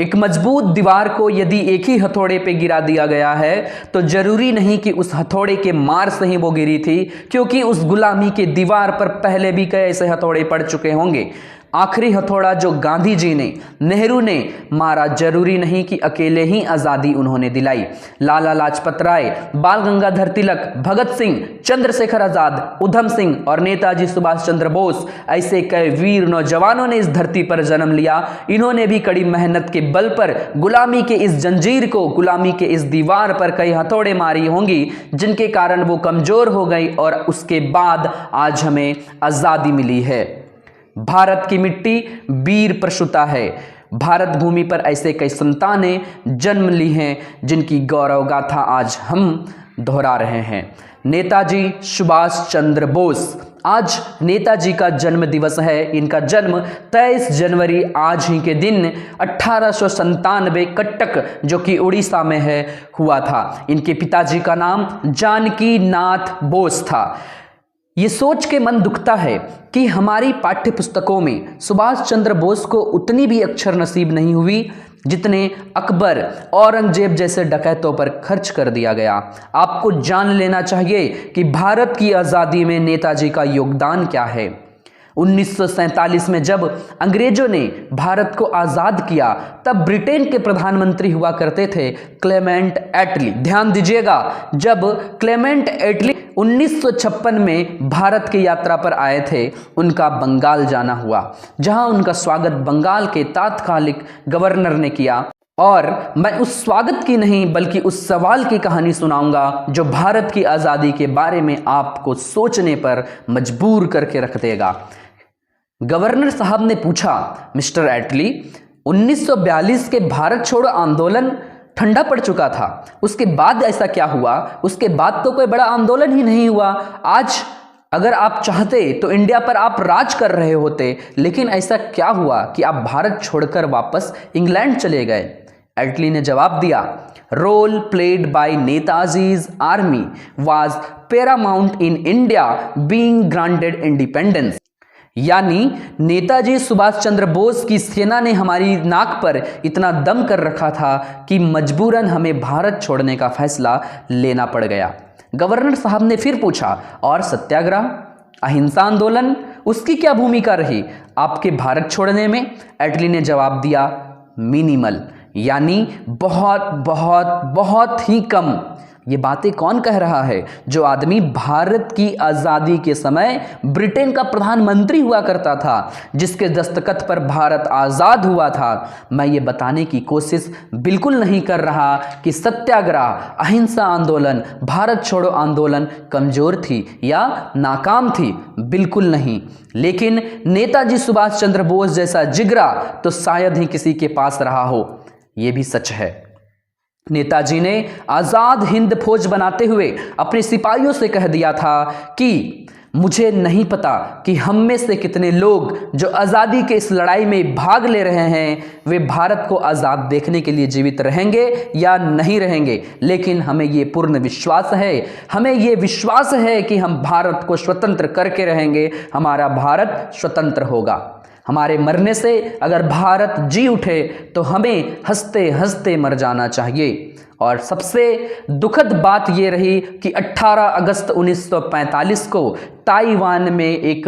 एक मजबूत दीवार को यदि एक ही हथौड़े पे गिरा दिया गया है तो जरूरी नहीं कि उस हथौड़े के मार से ही वो गिरी थी, क्योंकि उस गुलामी के दीवार पर पहले भी कई ऐसे हथौड़े पड़ चुके होंगे। आखिरी हथौड़ा जो गांधी जी ने, नेहरू ने मारा, जरूरी नहीं कि अकेले ही आज़ादी उन्होंने दिलाई। लाला लाजपत राय, बाल गंगाधर तिलक, भगत सिंह, चंद्रशेखर आजाद, उधम सिंह और नेताजी सुभाष चंद्र बोस, ऐसे कई वीर नौजवानों ने इस धरती पर जन्म लिया। इन्होंने भी कड़ी मेहनत के बल पर गुलामी के इस जंजीर को, गुलामी के इस दीवार पर कई हथौड़े मारी होंगी, जिनके कारण वो कमजोर हो गई और उसके बाद आज हमें आज़ादी मिली है। भारत की मिट्टी वीर प्रसूता है। भारत भूमि पर ऐसे कई संतानें जन्म ली हैं जिनकी गौरव गाथा आज हम दोहरा रहे हैं। नेताजी सुभाष चंद्र बोस, आज नेताजी का जन्म दिवस है। इनका जन्म 23 जनवरी आज ही के दिन 1897 कटक, जो कि उड़ीसा में है, हुआ था। इनके पिताजी का नाम जानकी नाथ बोस था। ये सोच के मन दुखता है कि हमारी पाठ्य पुस्तकों में सुभाष चंद्र बोस को उतनी भी अक्षर नसीब नहीं हुई जितने अकबर, औरंगजेब जैसे डकैतों पर खर्च कर दिया गया। आपको जान लेना चाहिए कि भारत की आज़ादी में नेताजी का योगदान क्या है। 1947 में जब अंग्रेजों ने भारत को आज़ाद किया, तब ब्रिटेन के प्रधानमंत्री हुआ करते थे क्लेमेंट एटली। ध्यान दीजिएगा, जब क्लेमेंट एटली 1956 में भारत की यात्रा पर आए थे, उनका बंगाल जाना हुआ, जहां उनका स्वागत बंगाल के तात्कालिक गवर्नर ने किया। और मैं उस स्वागत की नहीं बल्कि उस सवाल की कहानी सुनाऊंगा जो भारत की आज़ादी के बारे में आपको सोचने पर मजबूर करके रख देगा। गवर्नर साहब ने पूछा, मिस्टर एटली, 1942 के भारत छोड़ो आंदोलन ठंडा पड़ चुका था, उसके बाद ऐसा क्या हुआ? उसके बाद तो कोई बड़ा आंदोलन ही नहीं हुआ। आज अगर आप चाहते तो इंडिया पर आप राज कर रहे होते, लेकिन ऐसा क्या हुआ कि आप भारत छोड़कर वापस इंग्लैंड चले गए? एटली ने जवाब दिया, role played by Netaji's army was paramount in India being granted independence. यानी नेताजी सुभाष चंद्र बोस की सेना ने हमारी नाक पर इतना दम कर रखा था कि मजबूरन हमें भारत छोड़ने का फैसला लेना पड़ गया। गवर्नर साहब ने फिर पूछा, और सत्याग्रह, अहिंसा आंदोलन, उसकी क्या भूमिका रही आपके भारत छोड़ने में? एटली ने जवाब दिया, मिनिमल, यानी बहुत बहुत बहुत ही कम। ये बातें कौन कह रहा है? जो आदमी भारत की आज़ादी के समय ब्रिटेन का प्रधानमंत्री हुआ करता था, जिसके दस्तखत पर भारत आज़ाद हुआ था। मैं ये बताने की कोशिश बिल्कुल नहीं कर रहा कि सत्याग्रह, अहिंसा आंदोलन, भारत छोड़ो आंदोलन कमज़ोर थी या नाकाम थी, बिल्कुल नहीं। लेकिन नेताजी सुभाष चंद्र बोस जैसा जिगरा तो शायद ही किसी के पास रहा हो, ये भी सच है। नेताजी ने आज़ाद हिंद फौज बनाते हुए अपने सिपाहियों से कह दिया था कि मुझे नहीं पता कि हम में से कितने लोग जो आज़ादी के इस लड़ाई में भाग ले रहे हैं, वे भारत को आज़ाद देखने के लिए जीवित रहेंगे या नहीं रहेंगे, लेकिन हमें ये पूर्ण विश्वास है, हमें ये विश्वास है कि हम भारत को स्वतंत्र करके रहेंगे, हमारा भारत स्वतंत्र होगा। हमारे मरने से अगर भारत जी उठे तो हमें हंसते हंसते मर जाना चाहिए। और सबसे दुखद बात यह रही कि 18 अगस्त 1945 को ताइवान में एक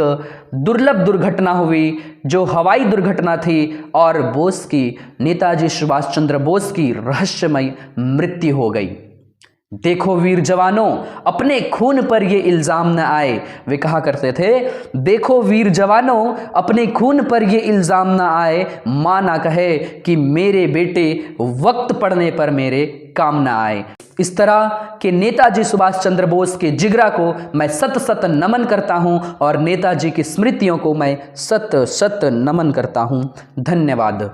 दुर्लभ दुर्घटना हुई, जो हवाई दुर्घटना थी, और बोस की, नेताजी सुभाष चंद्र बोस की रहस्यमय मृत्यु हो गई। देखो वीर जवानों, अपने खून पर ये इल्ज़ाम न आए। वे कहा करते थे, देखो वीर जवानों, अपने खून पर ये इल्ज़ाम न आए, माँ ना कहे कि मेरे बेटे वक्त पड़ने पर मेरे काम न आए। इस तरह के नेताजी सुभाष चंद्र बोस के जिगरा को मैं सत सत नमन करता हूँ और नेताजी की स्मृतियों को मैं सत सत नमन करता हूँ। धन्यवाद।